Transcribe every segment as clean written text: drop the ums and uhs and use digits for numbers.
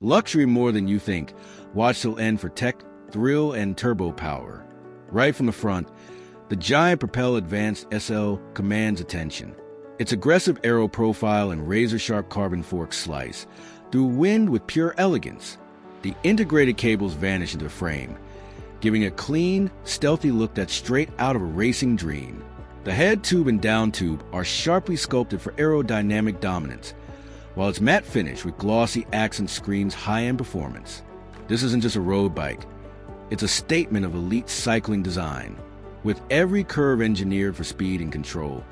Luxury more than you think. Watch till end for tech, thrill, and turbo power. Right from the front, the Giant Propel Advanced SL commands attention. Its aggressive aero profile and razor-sharp carbon forks slice through wind with pure elegance. The integrated cables vanish into the frame, giving a clean, stealthy look that's straight out of a racing dream. The head tube and down tube are sharply sculpted for aerodynamic dominance, while its matte finish with glossy accents screams high-end performance. This isn't just a road bike. It's a statement of elite cycling design. With every curve engineered for speed and control,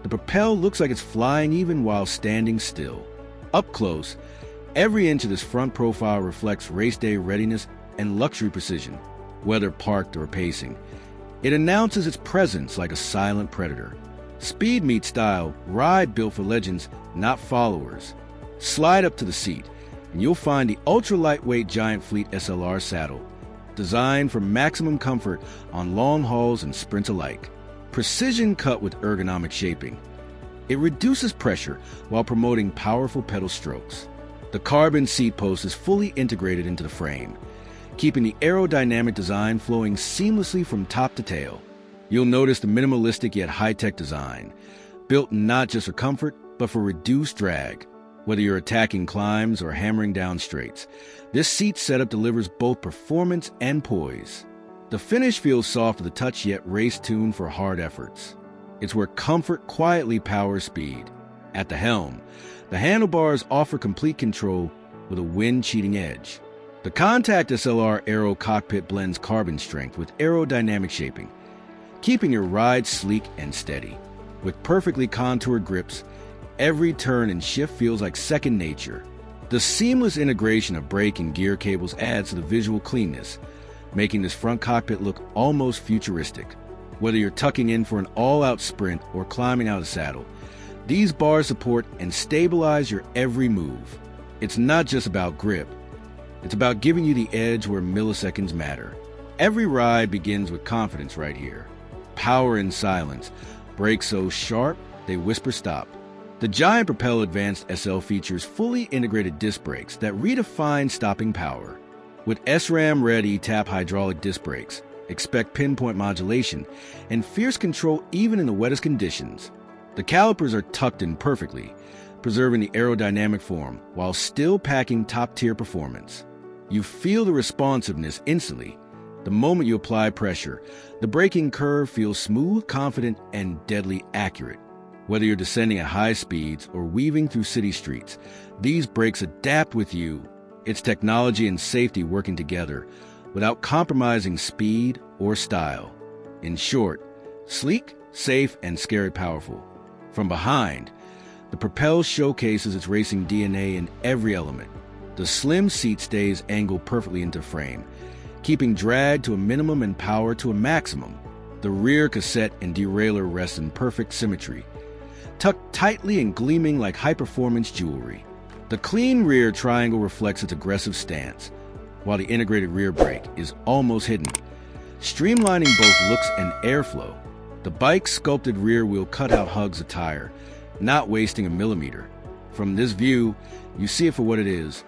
the Propel looks like it's flying even while standing still. Up close, every inch of this front profile reflects race day readiness and luxury precision, whether parked or pacing. It announces its presence like a silent predator. Speed meets style, ride built for legends, not followers. Slide up to the seat, and you'll find the ultra-lightweight Giant Fleet SLR saddle, designed for maximum comfort on long hauls and sprints alike. Precision cut with ergonomic shaping. It reduces pressure while promoting powerful pedal strokes. The carbon seat post is fully integrated into the frame, keeping the aerodynamic design flowing seamlessly from top to tail. You'll notice the minimalistic yet high-tech design, built not just for comfort, but for reduced drag. Whether you're attacking climbs or hammering down straights, this seat setup delivers both performance and poise. The finish feels soft to the touch yet race-tuned for hard efforts. It's where comfort quietly powers speed. At the helm, the handlebars offer complete control with a wind-cheating edge. The Contact SLR Aero cockpit blends carbon strength with aerodynamic shaping, keeping your ride sleek and steady. With perfectly contoured grips, every turn and shift feels like second nature. The seamless integration of brake and gear cables adds to the visual cleanness, making this front cockpit look almost futuristic. Whether you're tucking in for an all-out sprint or climbing out of the saddle, these bars support and stabilize your every move. It's not just about grip. It's about giving you the edge where milliseconds matter. Every ride begins with confidence right here. Power in silence. Brakes so sharp, they whisper stop. The Giant Propel Advanced SL features fully integrated disc brakes that redefine stopping power. With SRAM-ready tap hydraulic disc brakes, expect pinpoint modulation and fierce control even in the wettest conditions. The calipers are tucked in perfectly, preserving the aerodynamic form while still packing top-tier performance. You feel the responsiveness instantly. The moment you apply pressure, the braking curve feels smooth, confident, and deadly accurate. Whether you're descending at high speeds or weaving through city streets, these brakes adapt with you. It's technology and safety working together without compromising speed or style. In short, sleek, safe, and scary powerful. From behind, the Propel showcases its racing DNA in every element. The slim seat stays angled perfectly into frame, keeping drag to a minimum and power to a maximum. The rear cassette and derailleur rest in perfect symmetry, tucked tightly and gleaming like high-performance jewelry. The clean rear triangle reflects its aggressive stance, while the integrated rear brake is almost hidden, streamlining both looks and airflow. The bike's sculpted rear wheel cutout hugs the tire, not wasting a millimeter. From this view, you see it for what it is,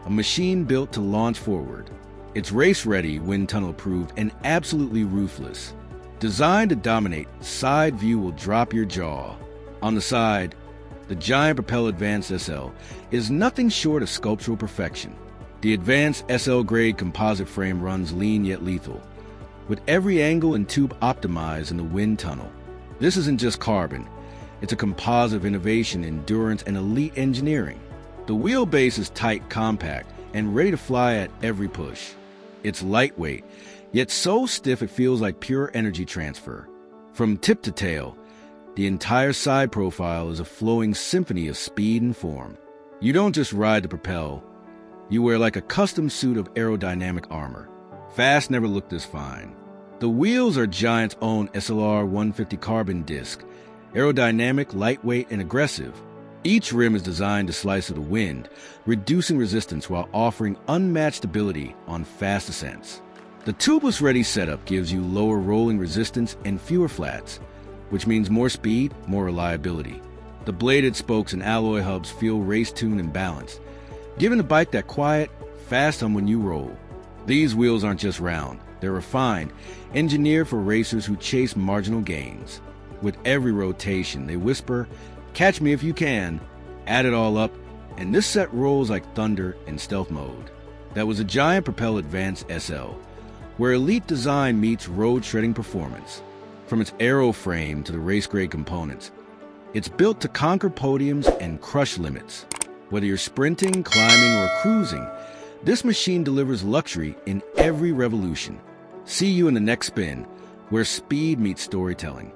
a machine built to launch forward. It's race-ready, wind tunnel-approved, and absolutely ruthless. Designed to dominate, side view will drop your jaw. On the side, the Giant Propel Advanced SL is nothing short of sculptural perfection. The advanced SL-grade composite frame runs lean yet lethal, with every angle and tube optimized in the wind tunnel. This isn't just carbon. It's a composite of innovation, endurance, and elite engineering. The wheelbase is tight, compact, and ready to fly at every push. It's lightweight, yet so stiff it feels like pure energy transfer. From tip to tail, the entire side profile is a flowing symphony of speed and form. You don't just ride the Propel, you wear like a custom suit of aerodynamic armor. Fast never looked this fine. The wheels are Giant's own SLR 150 carbon disc, aerodynamic, lightweight, and aggressive. Each rim is designed to slice through the wind, reducing resistance while offering unmatched stability on fast ascents. The tubeless-ready setup gives you lower rolling resistance and fewer flats, which means more speed, more reliability. The bladed spokes and alloy hubs feel race-tuned and balanced, giving the bike that quiet, fast hum when you roll. These wheels aren't just round, they're refined, engineered for racers who chase marginal gains. With every rotation, they whisper, "Catch me if you can." Add it all up, and this set rolls like thunder in stealth mode. That was a Giant Propel Advanced SL, where elite design meets road shredding performance. From its Aero frame to the race-grade components, it's built to conquer podiums and crush limits. Whether you're sprinting, climbing, or cruising, this machine delivers luxury in every revolution. See you in the next spin, where speed meets storytelling.